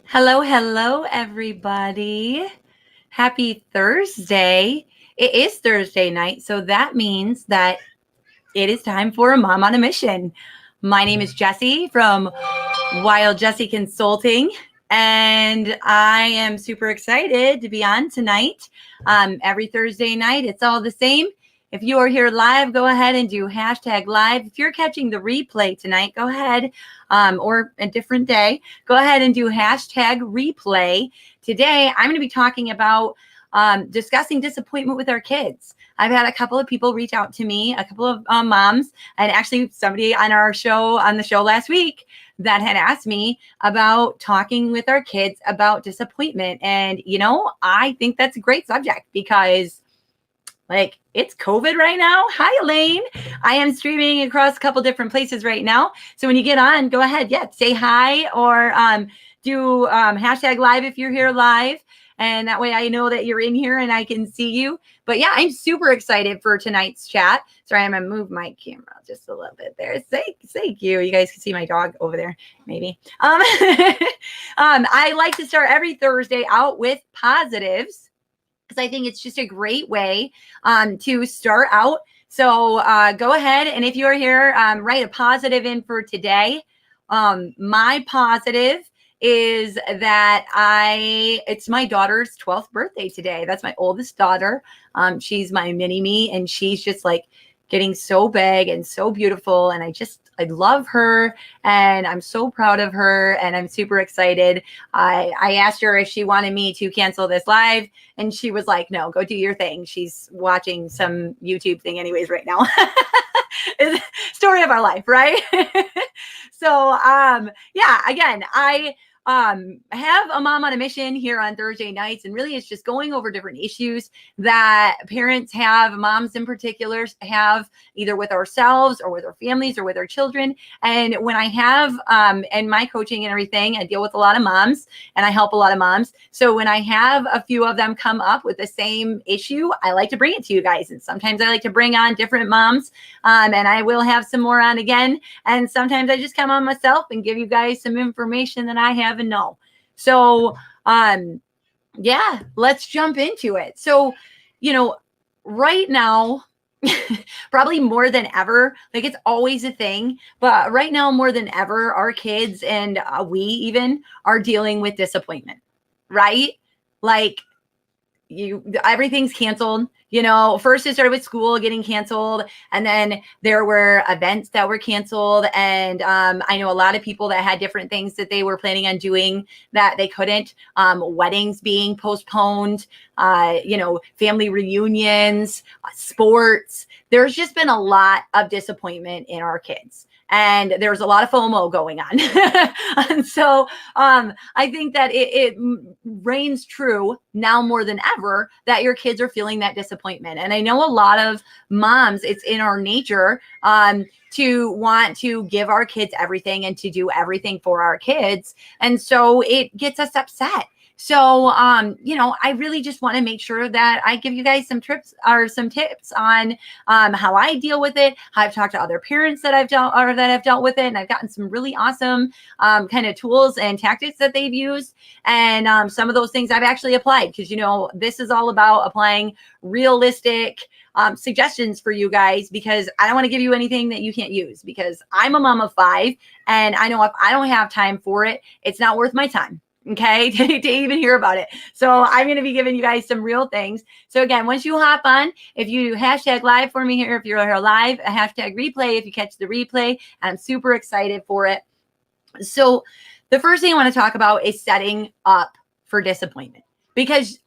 Hello, hello, everybody. Happy Thursday. It is Thursday night, so that means that it is time for a Mom on a Mission. My name is Jessie from Wild Jessie Consulting, and I am super excited to be on tonight. Every Thursday night, it's all the same. If you are here live, go ahead and do hashtag live. If you're catching the replay tonight, go ahead, or a different day, go ahead and do hashtag replay. Today, I'm going to be talking about discussing disappointment with our kids. I've had a couple of people reach out to me, a couple of moms, and actually somebody on the show last week that had asked me about talking with our kids about disappointment. And, I think that's a great subject because it's COVID right now. Hi, Elaine. I am streaming across a couple different places right now. So when you get on, go ahead. Yeah, say hi or do hashtag live if you're here live. And that way I know that you're in here and I can see you. But yeah, I'm super excited for tonight's chat. Sorry, I'm going to move my camera just a little bit there. Thank you. You guys can see my dog over there, maybe. I like to start every Thursday out with positives, because I think it's just a great way to start out. So go ahead, and if you're here, write a positive in for today. My positive is that it's my daughter's 12th birthday today. That's my oldest daughter. She's my mini me, and she's just like getting so big and so beautiful. And I love her, and I'm so proud of her, and I'm super excited. I asked her if she wanted me to cancel this live, and she was like, no, go do your thing. She's watching some YouTube thing anyways right now. Story of our life, right? So, yeah, again, I have a Mom on a Mission here on Thursday nights, and really it's just going over different issues that parents have, moms in particular have, either with ourselves or with our families or with our children. And when I have in my coaching and everything, I deal with a lot of moms and I help a lot of moms. So when I have a few of them come up with the same issue, I like to bring it to you guys. And sometimes I like to bring on different moms, and I will have some more on again. And sometimes I just come on myself and give you guys some information that I have and know. So, yeah, let's jump into it. So, right now, probably more than ever, like it's always a thing, but right now more than ever, our kids and we even are dealing with disappointment, right? Like everything's canceled. First it started with school getting canceled, and then there were events that were canceled. And I know a lot of people that had different things that they were planning on doing that they couldn't. Weddings being postponed, family reunions, sports. There's just been a lot of disappointment in our kids. And there's a lot of FOMO going on. And so I think that it reigns true now more than ever that your kids are feeling that disappointment. And I know a lot of moms, it's in our nature to want to give our kids everything and to do everything for our kids. And so it gets us upset. So, I really just want to make sure that I give you guys some tips on how I deal with it, how I've talked to other parents that have dealt with it. And I've gotten some really awesome kind of tools and tactics that they've used. And some of those things I've actually applied, because, this is all about applying realistic suggestions for you guys, because I don't want to give you anything that you can't use, because I'm a mom of 5, and I know if I don't have time for it, it's not worth my time. Okay, to even hear about it. So I'm going to be giving you guys some real things. So again, once you hop on, if you do hashtag live for me here, if you're here live, a hashtag replay, if you catch the replay, I'm super excited for it. So the first thing I want to talk about is setting up for disappointment, because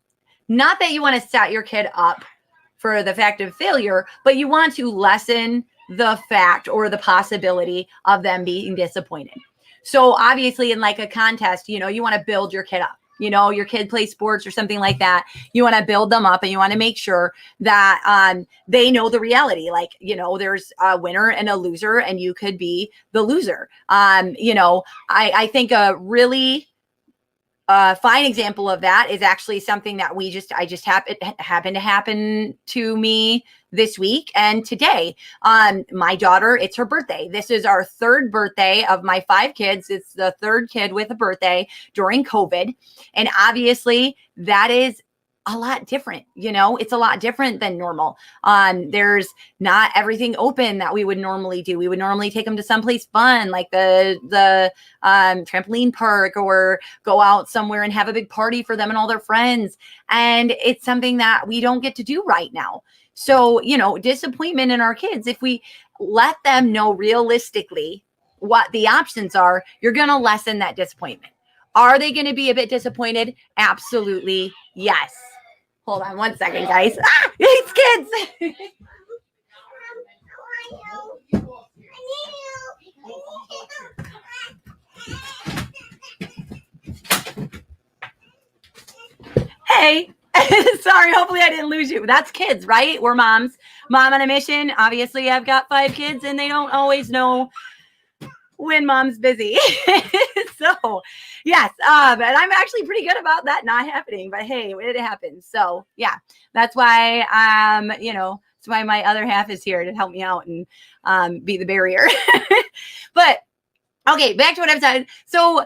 not that you want to set your kid up for the fact of failure, but you want to lessen the fact or the possibility of them being disappointed. So obviously in like a contest, you want to build your kid up. Your kid plays sports or something like that. You want to build them up, and you want to make sure that they know the reality. Like, there's a winner and a loser, and you could be the loser. I think a really A fine example of that is actually something that happened to happen to me this week and today. My daughter, it's her birthday. This is our third birthday of my 5 kids. It's the third kid with a birthday during COVID. And obviously that is a lot different. It's a lot different than normal. There's not everything open that we would normally do. We would normally take them to someplace fun, like the trampoline park, or go out somewhere and have a big party for them and all their friends. And it's something that we don't get to do right now. So, disappointment in our kids, if we let them know realistically what the options are, you're going to lessen that disappointment. Are they going to be a bit disappointed? Absolutely. Yes. Hold on one second, guys. These kids. Hey. Sorry, hopefully I didn't lose you. That's kids, right? We're moms. Mom on a mission. Obviously, I've got 5 kids and they don't always know when mom's busy. So yes, and I'm actually pretty good about that not happening, but hey, it happens. So yeah, that's why, that's why my other half is here to help me out and be the barrier. But okay, back to what I'm saying. So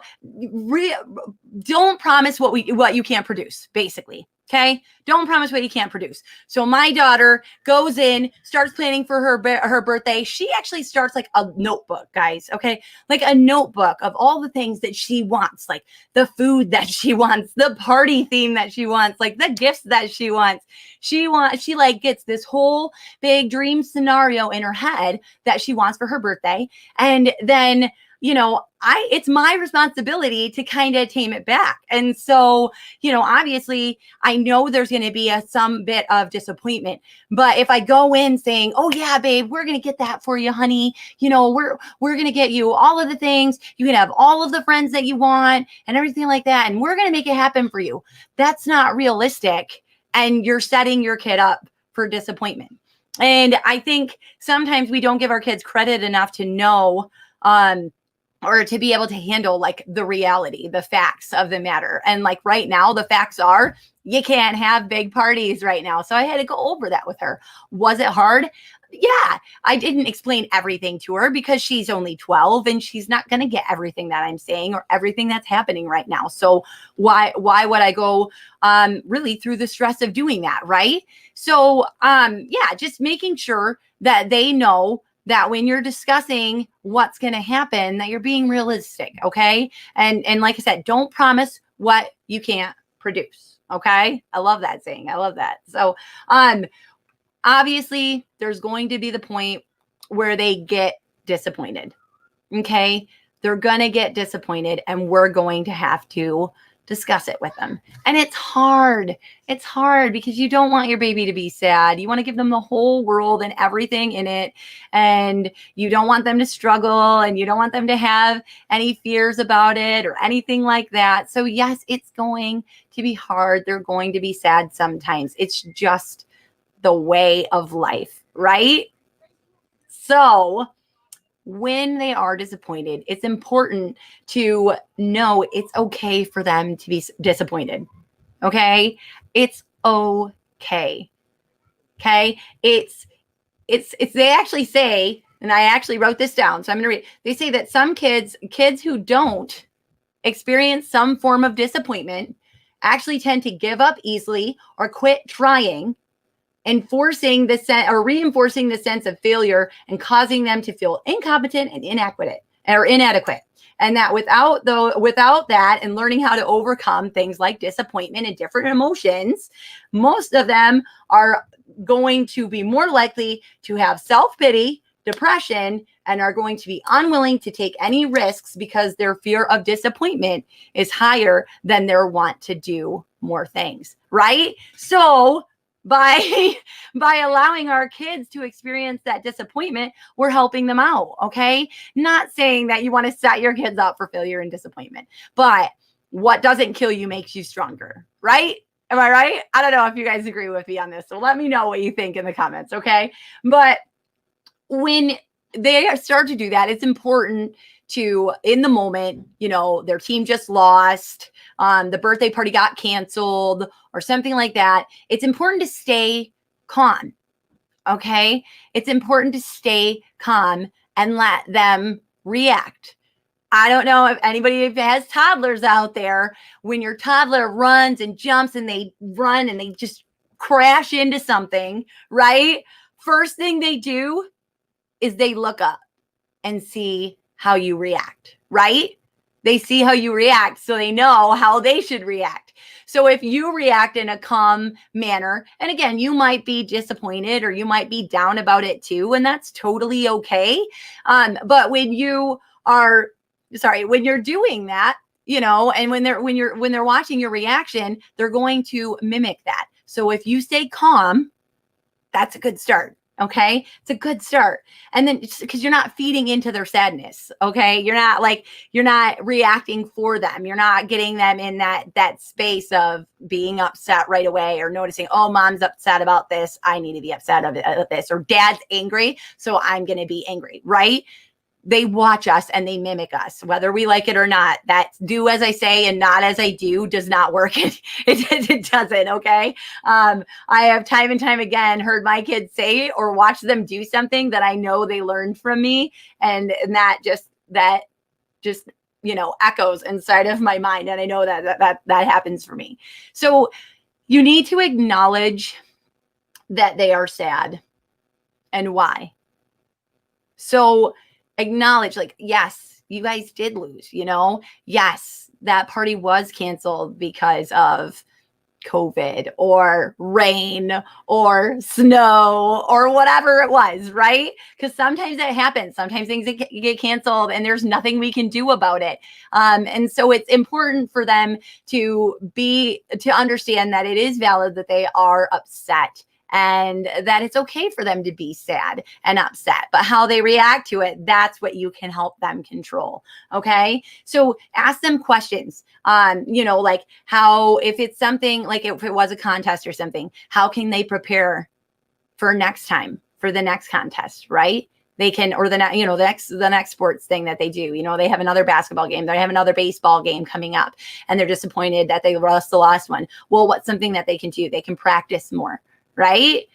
don't promise what you can't produce, basically. Okay. Don't promise what you can't produce. So my daughter goes in, starts planning for her birthday. She actually starts like a notebook, guys. Okay. Like a notebook of all the things that she wants, like the food that she wants, the party theme that she wants, like the gifts that she wants. She like gets this whole big dream scenario in her head that she wants for her birthday. And then, it's my responsibility to kind of tame it back. And so, obviously I know there's going to be some bit of disappointment, but if I go in saying, oh yeah, babe, we're going to get that for you, honey. We're going to get you all of the things. You can have all of the friends that you want and everything like that. And we're going to make it happen for you. That's not realistic. And you're setting your kid up for disappointment. And I think sometimes we don't give our kids credit enough to know, or to be able to handle like the reality, the facts of the matter. And like right now, the facts are you can't have big parties right now. So I had to go over that with her. Was it hard? Yeah, I didn't explain everything to her because she's only 12 and she's not going to get everything that I'm saying or everything that's happening right now. So why would I go really through the stress of doing that, right? So yeah, just making sure that they know that when you're discussing what's going to happen, that you're being realistic, okay? And like I said, don't promise what you can't produce, okay? I love that saying. I love that. So obviously, there's going to be the point where they get disappointed, okay? They're going to get disappointed, and we're going to have to discuss it with them. And it's hard. It's hard because you don't want your baby to be sad. You want to give them the whole world and everything in it. And you don't want them to struggle, and you don't want them to have any fears about it or anything like that. So yes, it's going to be hard. They're going to be sad sometimes. It's just the way of life, right? So when they are disappointed, it's important to know it's okay for them to be disappointed. Okay? It's okay. Okay? It's they actually say, and I actually wrote this down, so I'm going to read. They say that some kids who don't experience some form of disappointment actually tend to give up easily or quit trying, reinforcing the sense of failure and causing them to feel incompetent and inadequate. And that without that and learning how to overcome things like disappointment and different emotions, most of them are going to be more likely to have self-pity, depression, and are going to be unwilling to take any risks because their fear of disappointment is higher than their want to do more things, right? So by allowing our kids to experience that disappointment, we're helping them out, okay? Not saying that you want to set your kids up for failure and disappointment, but what doesn't kill you makes you stronger, right? Am I right? I don't know if you guys agree with me on this, so let me know what you think in the comments, okay? But when they start to do that, it's important to, in the moment, you know, their team just lost, the birthday party got canceled or something like that, it's important to stay calm. Okay. It's important to stay calm and let them react. I don't know if anybody has toddlers out there. When your toddler runs and jumps and they run and they just crash into something, right? First thing they do is they look up and see how you react, right? They see how you react, so they know how they should react. So if you react in a calm manner, and again, you might be disappointed or you might be down about it too, and that's totally okay. But when you're doing that, you know, and when they're watching your reaction, they're going to mimic that. So if you stay calm, that's a good start. Okay. It's a good start. And then because you're not feeding into their sadness. Okay. You're not reacting for them. You're not getting them in that space of being upset right away or noticing, oh, mom's upset about this. I need to be upset about this, or dad's angry, so I'm going to be angry. Right. They watch us and they mimic us, whether we like it or not. That do as I say and not as I do does not work. It doesn't. Okay. I have time and time again heard my kids say or watch them do something that I know they learned from me. And that just, you know, echoes inside of my mind. And I know that happens for me. So you need to acknowledge that they are sad and why. So acknowledge, like, yes, you guys did lose, you know, yes, that party was canceled because of COVID or rain or snow or whatever it was, right? Because sometimes that happens. Sometimes things get canceled and there's nothing we can do about it. And so it's important for them to understand that it is valid that they are upset, and that it's okay for them to be sad and upset, but how they react to it, that's what you can help them control. Okay. So ask them questions, you know, like how, if it's something like if it was a contest or something, how can they prepare for next time, for the next contest, right? They can, or the next sports thing that they do, you know, they have another basketball game, they have another baseball game coming up and they're disappointed that they lost the last one. Well, what's something that they can do? They can practice more. Right?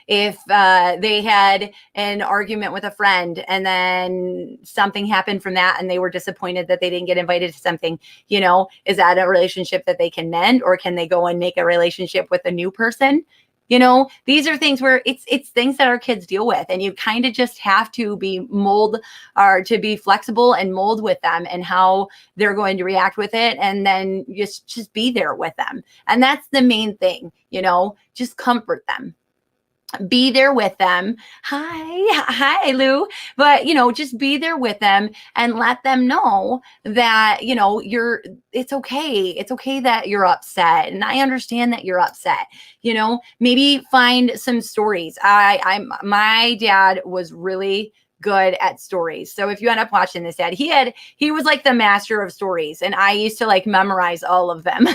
If they had an argument with a friend and then something happened from that and they were disappointed that they didn't get invited to something, you know, is that a relationship that they can mend, or can they go and make a relationship with a new person? You know, these are things where it's things that our kids deal with, and you kind of just have to be flexible and mold with them and how they're going to react with it. And then just be there with them. And that's the main thing, you know, just comfort them. Be there with them. Hi, Lou. But, you know, just be there with them and let them know that, you know, it's okay. It's okay that you're upset. And I understand that you're upset. You know, maybe find some stories. My dad was really good at stories. So if you end up watching this, Dad, he was like the master of stories, and I used to like memorize all of them.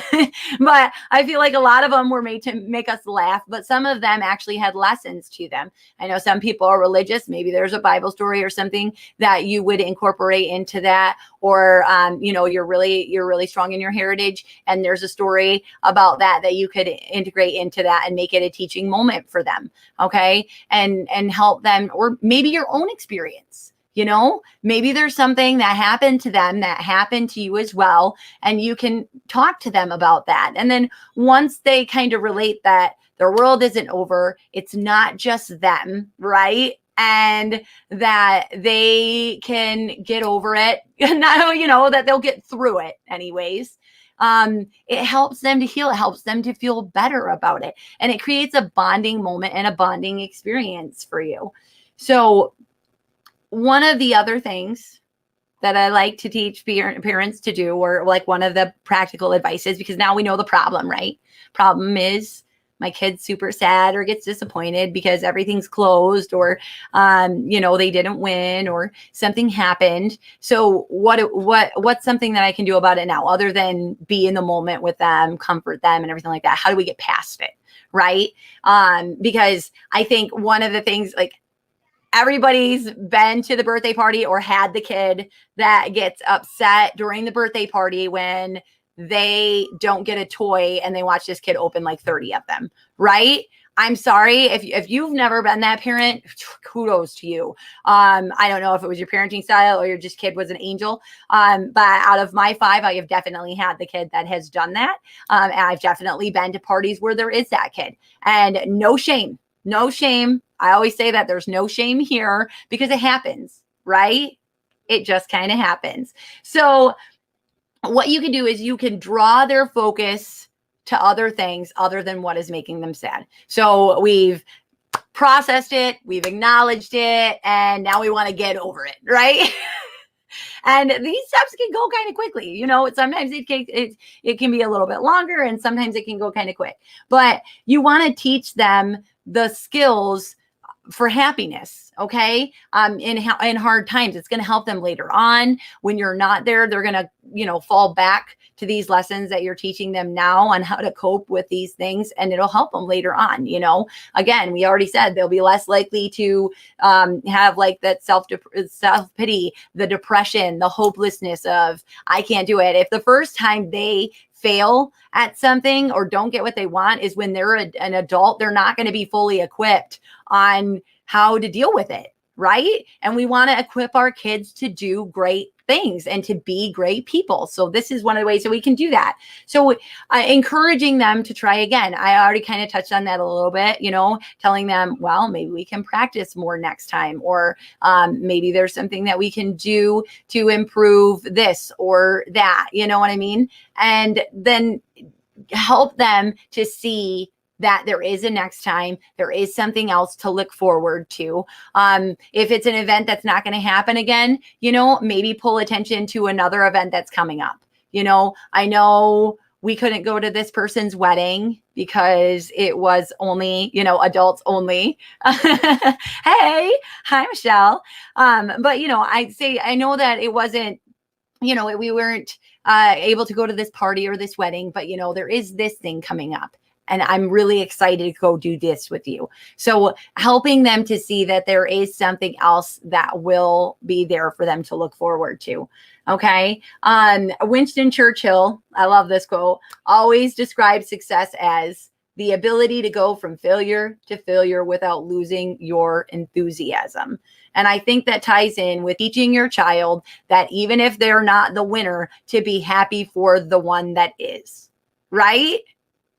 But I feel like a lot of them were made to make us laugh, but some of them actually had lessons to them. I know some people are religious. Maybe there's a Bible story or something that you would incorporate into that, or you know, you're really strong in your heritage, and there's a story about that you could integrate into that and make it a teaching moment for them. Okay, and help them, or maybe your own experience. You know, maybe there's something that happened to them that happened to you as well, and you can talk to them about that. And then once they kind of relate that their world isn't over, it's not just them, right? And that they can get over it, not, you know, that they'll get through it anyways. It helps them to heal. It helps them to feel better about it. And it creates a bonding moment and a bonding experience for you. So one of the other things that I like to teach parents to do, or like one of the practical advices, because now we know the problem, right? Problem is my kid's super sad or gets disappointed because everything's closed, or, you know, they didn't win or something happened. So what's something that I can do about it now, other than be in the moment with them, comfort them and everything like that? How do we get past it? Right? Because I think one of the things, like, everybody's been to the birthday party or had the kid that gets upset during the birthday party when they don't get a toy and they watch this kid open like 30 of them, right? I'm sorry if you've never been that parent, kudos to you. I don't know if it was your parenting style or your just kid was an angel. But out of my 5, I have definitely had the kid that has done that. And I've definitely been to parties where there is that kid, and no shame, no shame. I always say that there's no shame here because it happens, right? It just kind of happens. So what you can do is you can draw their focus to other things other than what is making them sad. So we've processed it, we've acknowledged it, and now we want to get over it, right? And these steps can go kind of quickly. You know, sometimes it can be a little bit longer, and sometimes it can go kind of quick. But you want to teach them the skills for happiness, okay? In hard times, it's going to help them later on. When you're not there, they're going to, fall back to these lessons that you're teaching them now on how to cope with these things, and it'll help them later on. Again, we already said they'll be less likely to have like that self-pity, the depression, the hopelessness of, I can't do it. If the first time they fail at something or don't get what they want is when they're an adult, they're not going to be fully equipped on how to deal with it, right? And we want to equip our kids to do great things and to be great people. So this is one of the ways that we can do that. So encouraging them to try again. I already kind of touched on that a little bit, telling them, well, maybe we can practice more next time, or maybe there's something that we can do to improve this or that, you know what I mean? And then help them to see that there is a next time, there is something else to look forward to. If it's an event that's not going to happen again, maybe pull attention to another event that's coming up. I know we couldn't go to this person's wedding because it was only, adults only. Hey, hi, Michelle. But, I know that it wasn't, we weren't able to go to this party or this wedding, but, there is this thing coming up. And I'm really excited to go do this with you. So helping them to see that there is something else that will be there for them to look forward to. Okay. Winston Churchill, I love this quote, always describes success as the ability to go from failure to failure without losing your enthusiasm. And I think that ties in with teaching your child that even if they're not the winner, to be happy for the one that is, right?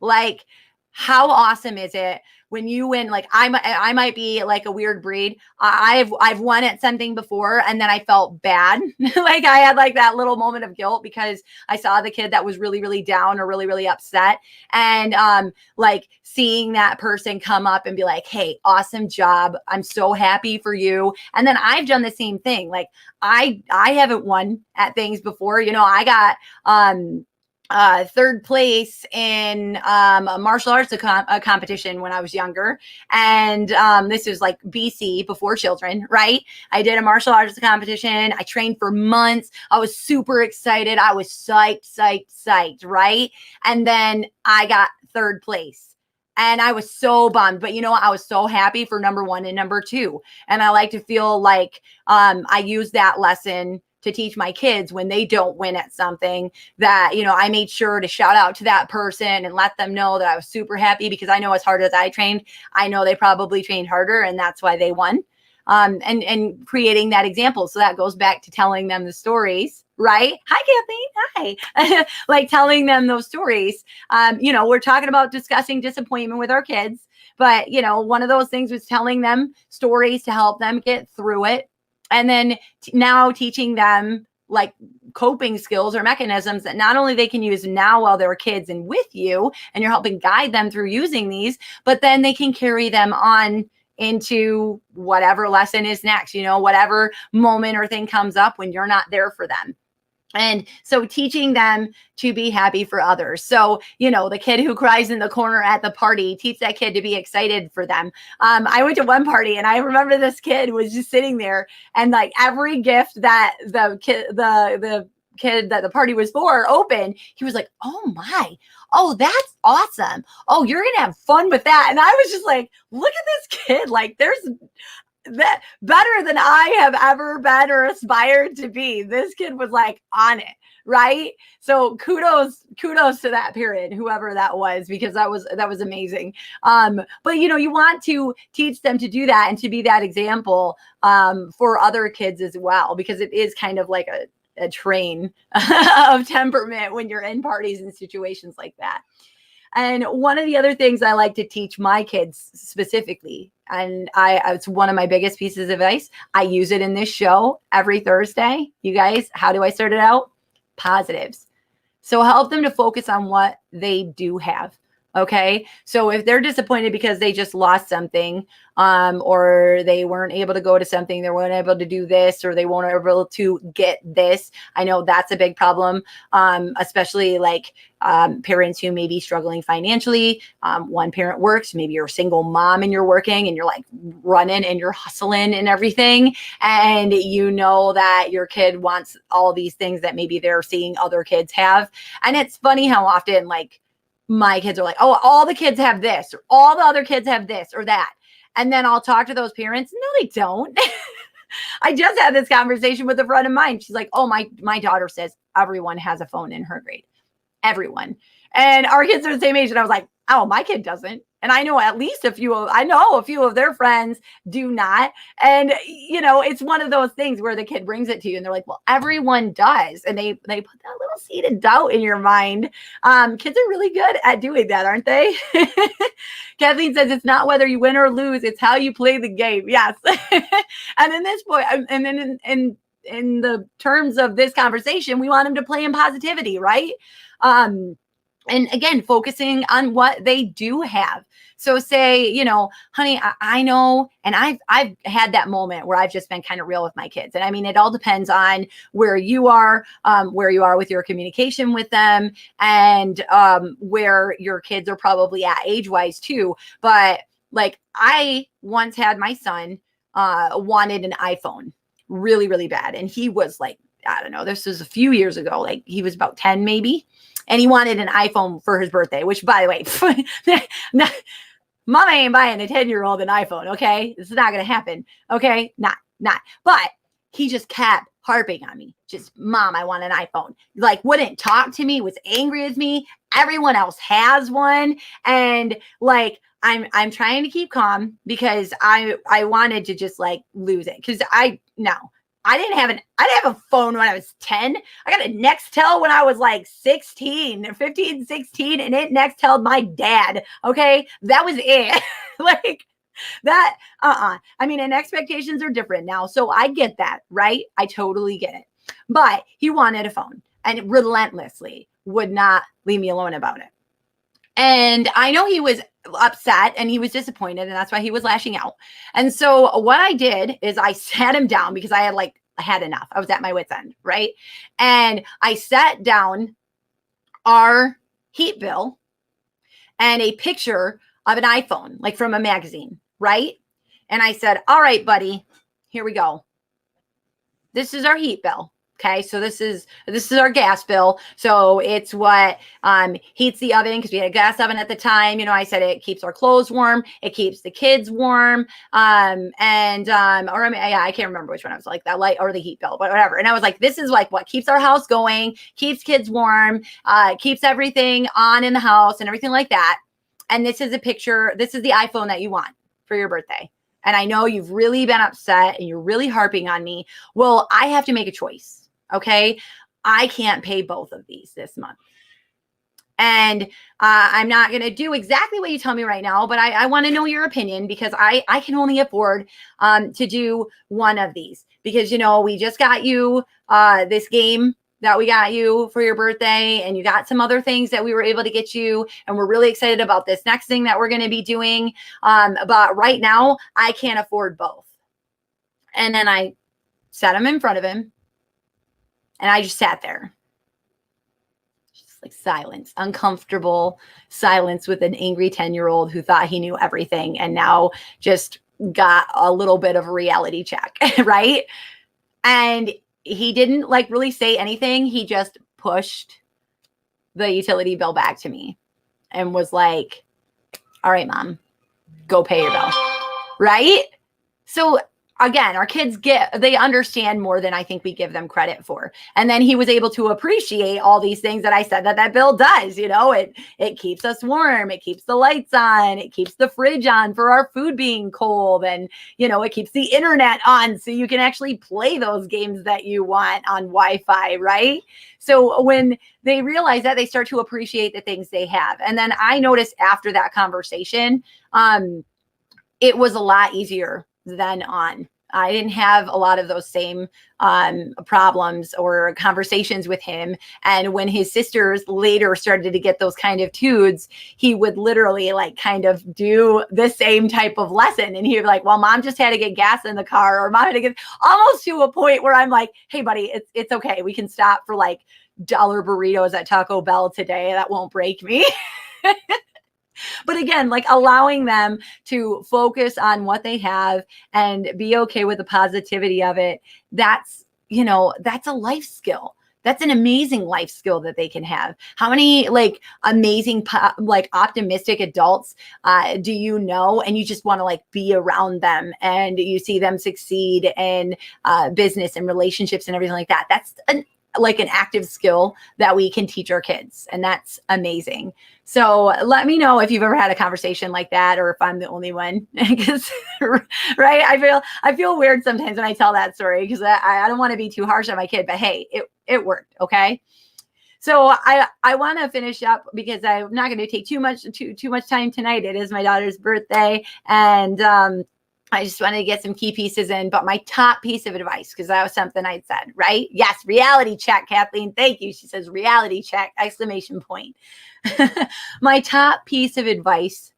Like, how awesome is it when you win? Like, I might be like a weird breed. I've won at something before, and then I felt bad. Like, I had like that little moment of guilt because I saw the kid that was really, really down or really, really upset. And like seeing that person come up and be like, hey, awesome job. I'm so happy for you. And then I've done the same thing. Like, I haven't won at things before. I got third place in a martial arts competition when I was younger. And this was like BC, before children, right? I did a martial arts competition. I trained for months. I was super excited. I was psyched, right? And then I got third place. And I was so bummed, but I was so happy for number 1 and number 2. And I like to feel like I use that lesson to teach my kids when they don't win at something, that, I made sure to shout out to that person and let them know that I was super happy, because I know as hard as I trained, I know they probably trained harder, and that's why they won. And creating that example. So that goes back to telling them the stories, right? Hi, Kathleen. Hi. Like telling them those stories. We're talking about discussing disappointment with our kids, but one of those things was telling them stories to help them get through it. And then now teaching them like coping skills or mechanisms that not only they can use now while they're kids and with you, and you're helping guide them through using these, but then they can carry them on into whatever lesson is next, whatever moment or thing comes up when you're not there for them. And so teaching them to be happy for others. So, the kid who cries in the corner at the party, teach that kid to be excited for them. I went to one party, and I remember this kid was just sitting there, and like every gift that the kid that the party was for opened, he was like, oh, that's awesome. Oh, you're going to have fun with that. And I was just like, look at this kid. Like, there's that better than I have ever been or aspired to be. This kid was like on it, right? So kudos to that parent, whoever that was, because that was amazing. But you want to teach them to do that and to be that example for other kids as well, because it is kind of like a train of temperament when you're in parties and situations like that. And one of the other things I like to teach my kids specifically, and it's one of my biggest pieces of advice, I use it in this show every Thursday. You guys, how do I start it out? Positives. So help them to focus on what they do have. Okay. So if they're disappointed because they just lost something, or they weren't able to go to something, they weren't able to do this, or they weren't able to get this. I know that's a big problem. Especially like, parents who may be struggling financially. One parent works, maybe you're a single mom and you're working and you're like running and you're hustling and everything. And you know that your kid wants all these things that maybe they're seeing other kids have. And it's funny how often like my kids are like, oh, all the kids have this, or all the other kids have this or that. And then I'll talk to those parents. No, they don't. I just had this conversation with a friend of mine. She's like, oh, my daughter says everyone has a phone in her grade. Everyone. And our kids are the same age. And I was like, oh, my kid doesn't. And I know at least a few of their friends do not. And, it's one of those things where the kid brings it to you and they're like, well, everyone does. And they put that little seed of doubt in your mind. Kids are really good at doing that, aren't they? Kathleen says it's not whether you win or lose, it's how you play the game. Yes. And in this point, and then in the terms of this conversation, we want them to play in positivity, right? And again, focusing on what they do have. So say, honey, I know, and I've had that moment where I've just been kind of real with my kids. And I mean, it all depends on where you are with your communication with them, and where your kids are probably at age-wise too. But like I once had my son wanted an iPhone really, really bad. And he was like, I don't know, this was a few years ago, like he was about 10 maybe. And he wanted an iPhone for his birthday, which, by the way, mama ain't buying a 10-year-old an iPhone. Okay. This is not going to happen. Okay. Not, but he just kept harping on me. Just, mom, I want an iPhone. Like, wouldn't talk to me, was angry with me. Everyone else has one. And like, I'm trying to keep calm because I wanted to just like lose it. Cause I didn't have a phone when I was 10. I got a Nextel when I was like 15, 16, and it Nextelled my dad. Okay. That was it. Like that. I mean, and expectations are different now. So I get that, right? I totally get it. But he wanted a phone and relentlessly would not leave me alone about it. And I know he was upset and he was disappointed, and that's why he was lashing out. And so what I did is I sat him down because I had enough. I was at my wit's end, right? And I sat down our heat bill and a picture of an iPhone, like from a magazine, right? And I said, all right, buddy, here we go. This is our heat bill. Okay, so this is our gas bill. So it's what heats the oven, because we had a gas oven at the time. I said it keeps our clothes warm, it keeps the kids warm, I can't remember which one I was like, that light or the heat bill, but whatever. And I was like, this is like what keeps our house going, keeps kids warm, keeps everything on in the house and everything like that. And this is a picture. This is the iPhone that you want for your birthday. And I know you've really been upset and you're really harping on me. Well, I have to make a choice. Okay. I can't pay both of these this month. And I'm not going to do exactly what you tell me right now, but I want to know your opinion, because I can only afford to do one of these, because, we just got you this game that we got you for your birthday, and you got some other things that we were able to get you. And we're really excited about this next thing that we're going to be doing. But right now I can't afford both. And then I sat him in front of him. And I just sat there, just like silence, uncomfortable silence with an angry 10-year-old who thought he knew everything and now just got a little bit of a reality check, right? And he didn't like really say anything. He just pushed the utility bill back to me and was like, all right, mom, go pay your bill, right? So again, our kids they understand more than I think we give them credit for. And then he was able to appreciate all these things that I said that bill does. It keeps us warm. It keeps the lights on. It keeps the fridge on for our food being cold. And, it keeps the internet on so you can actually play those games that you want on Wi-Fi, right? So when they realize that, they start to appreciate the things they have. And then I noticed after that conversation, it was a lot easier than on. I didn't have a lot of those same problems or conversations with him. And when his sisters later started to get those kind of tudes, he would literally kind of do the same type of lesson. And he'd be like, well, mom just had to get gas in the car, or mom had to get, almost to a point where I'm like, hey, buddy, it's okay. We can stop for dollar burritos at Taco Bell today. That won't break me. But again, allowing them to focus on what they have and be okay with the positivity of it. That's a life skill. That's an amazing life skill that they can have. How many amazing, optimistic adults do you know? And you just want to be around them, and you see them succeed in business and relationships and everything like that. That's an active skill that we can teach our kids. And that's amazing. So let me know if you've ever had a conversation like that, or if I'm the only one, because, right. I feel weird sometimes when I tell that story, because I don't want to be too harsh on my kid, but hey, it worked. Okay. So I want to finish up, because I'm not going to take too much time tonight. It is my daughter's birthday, and I just wanted to get some key pieces in. But my top piece of advice, because that was something I'd said, right? Yes, reality check, Kathleen. Thank you. She says reality check, exclamation point. My top piece of advice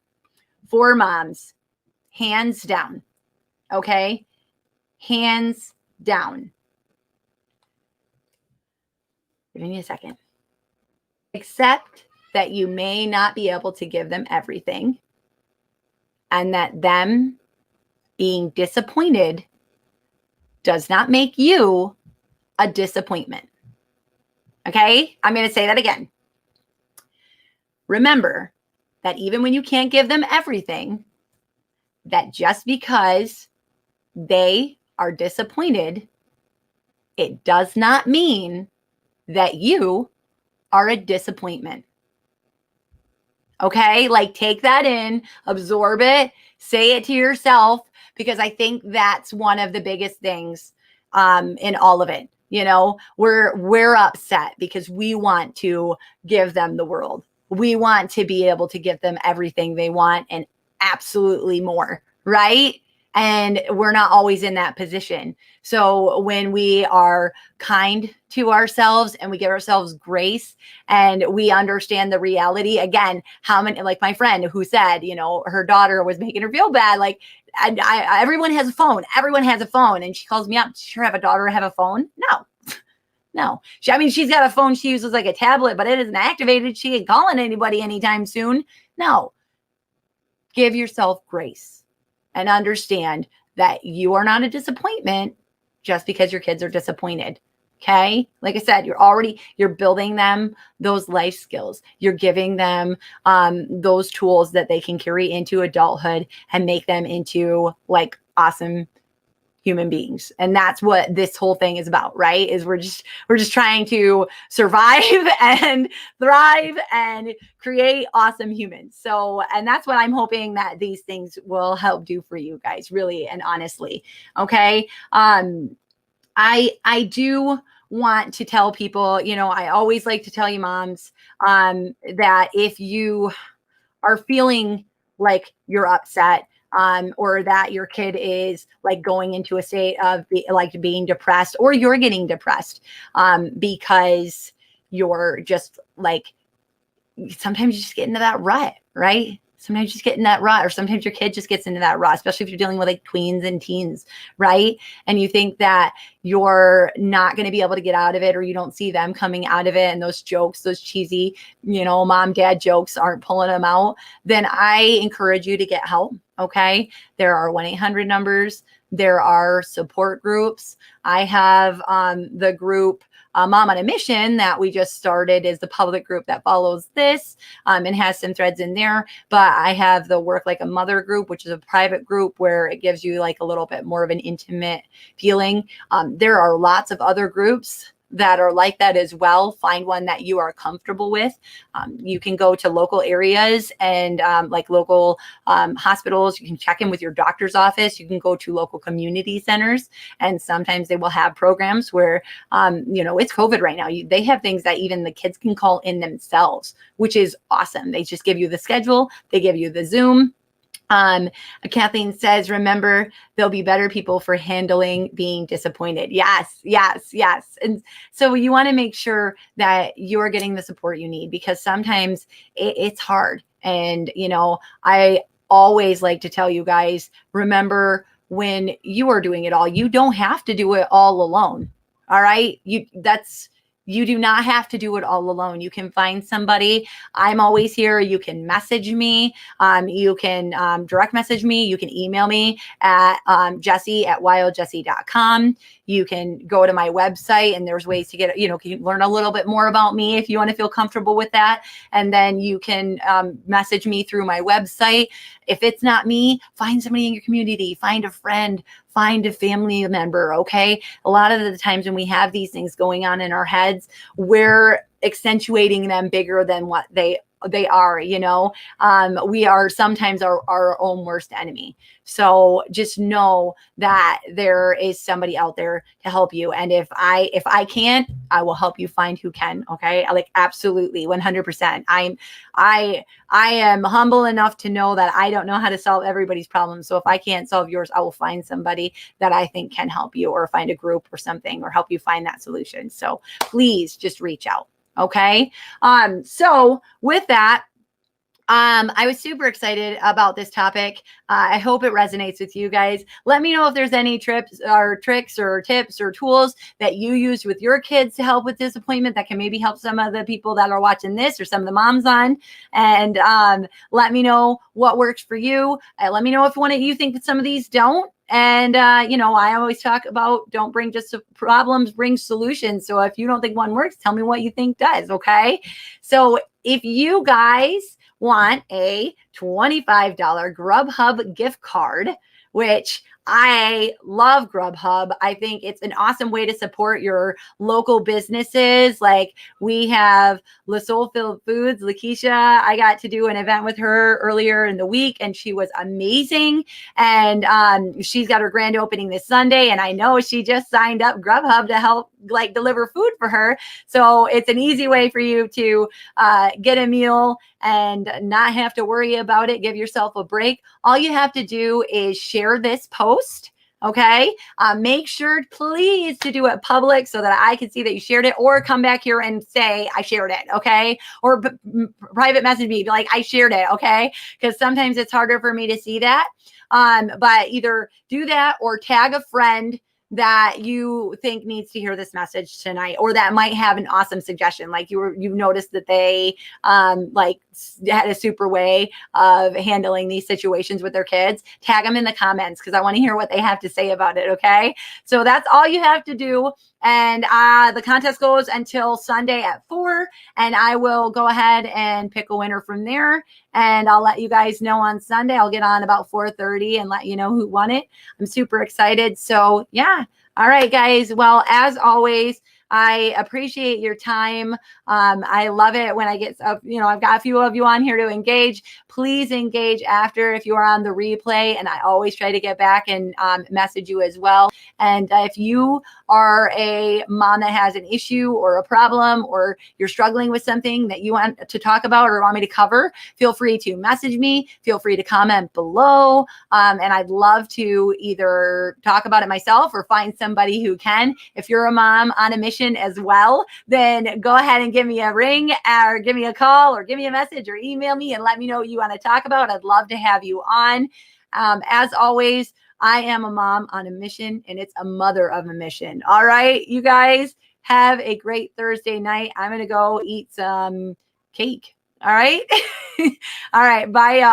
for moms, hands down. Okay? Hands down. Give me a second. Accept that you may not be able to give them everything, and that them being disappointed does not make you a disappointment. Okay? I'm going to say that again. Remember that even when you can't give them everything, that just because they are disappointed, it does not mean that you are a disappointment. Okay? Take that in, absorb it, say it to yourself, because I think that's one of the biggest things in all of it. We're upset because we want to give them the world. We want to be able to give them everything they want and absolutely more, right? And we're not always in that position. So when we are kind to ourselves and we give ourselves grace and we understand the reality, again, how many, my my friend who said, her daughter was making her feel bad. Everyone has a phone. Everyone has a phone. And she calls me up. Sure, have a daughter have a phone? No. She's got a phone she uses like a tablet, but it isn't activated. She ain't calling anybody anytime soon. No. Give yourself grace and understand that you are not a disappointment just because your kids are disappointed. Okay. Like I said, you're building them those life skills. You're giving them those tools that they can carry into adulthood and make them into awesome human beings. And that's what this whole thing is about, right? Is we're just trying to survive and thrive and create awesome humans. So, and that's what I'm hoping that these things will help do for you guys, really and honestly. Okay. I do want to tell people, I always like to tell you moms that if you are feeling like you're upset, or that your kid is going into a state of being depressed, or you're getting depressed because you're just sometimes you just get into that rut, right? Sometimes you just get in that rut, or sometimes your kid just gets into that rut, especially if you're dealing with tweens and teens, right? And you think that you're not going to be able to get out of it, or you don't see them coming out of it, and those jokes, those cheesy, mom, dad jokes aren't pulling them out, then I encourage you to get help. Okay. There are 1-800 numbers. There are support groups. I have the group Mom on a Mission that we just started is the public group that follows this and has some threads in there. But I have the Work Like a Mother group, which is a private group where it gives you like a little bit more of an intimate feeling. There are lots of other groups that are like that as well. Find one that you are comfortable with. You can go to local areas and like local hospitals. You can check in with your doctor's office. You can go to local community centers, and sometimes they will have programs where, it's COVID right now. They have things that even the kids can call in themselves, which is awesome. They just give you the schedule. They give you the Zoom. Kathleen says, remember, there'll be better people for handling being disappointed. Yes, yes, yes. And so you want to make sure that you're getting the support you need, because sometimes it's hard. And, I always like to tell you guys, remember, when you are doing it all, you don't have to do it all alone. All right. You do not have to do it all alone. You can find somebody. I'm always here. You can message me. You can direct message me. You can email me at Jessie@wildjessie.com. You can go to my website, and there's ways to get, you can learn a little bit more about me if you want to feel comfortable with that. And then you can message me through my website. If it's not me, find somebody in your community, find a friend, find a family member. Okay. A lot of the times when we have these things going on in our heads, we're accentuating them bigger than what they are. We are sometimes our own worst enemy. So just know that there is somebody out there to help you. And if I can't, I will help you find who can. Okay. Absolutely. 100%. I am humble enough to know that I don't know how to solve everybody's problems. So if I can't solve yours, I will find somebody that I think can help you, or find a group or something, or help you find that solution. So please just reach out. Okay. So with that, I was super excited about this topic. I hope it resonates with you guys. Let me know if there's any tricks or tips or tools that you use with your kids to help with disappointment that can maybe help some of the people that are watching this, or some of the moms on. And let me know what works for you. Let me know if one of you think that some of these don't. And, I always talk about, don't bring just problems, bring solutions. So if you don't think one works, tell me what you think does. Okay. So if you guys want a $25 Grub Hub gift card, which I love Grub Hub. I think it's an awesome way to support your local businesses. Like, we have La Soulful Foods, Lakeisha. I got to do an event with her earlier in the week, and she was amazing. And she's got her grand opening this Sunday, and I know she just signed up Grub Hub to help deliver food for her. So it's an easy way for you to get a meal and not have to worry about it. Give yourself a break. All you have to do is share this post. Okay. Make sure, please, to do it public so that I can see that you shared it, or come back here and say, I shared it. Okay. Or private message me, be like, I shared it. Okay. Because sometimes it's harder for me to see that. But either do that or tag a friend that you think needs to hear this message tonight, or that might have an awesome suggestion. Like you noticed that they had a super way of handling these situations with their kids. Tag them in the comments, because I want to hear what they have to say about it. Okay. So that's all you have to do. And the contest goes until Sunday at 4, and I will go ahead and pick a winner from there. And I'll let you guys know on Sunday. I'll get on about 4:30 and let you know who won it. I'm super excited. So yeah. All right, guys. Well, as always, I appreciate your time. I love it when I get, I've got a few of you on here to engage. Please engage after if you are on the replay. And I always try to get back and message you as well. And if you are a mom that has an issue or a problem, or you're struggling with something that you want to talk about or want me to cover, feel free to message me. Feel free to comment below. And I'd love to either talk about it myself or find somebody who can. If you're a mom on a mission as well, then go ahead and give me a ring, or give me a call, or give me a message, or email me and let me know what you want to talk about. I'd love to have you on. As always, I am a mom on a mission, and it's a mother of a mission. All right, you guys have a great Thursday night. I'm going to go eat some cake. All right. All right. Bye, y'all.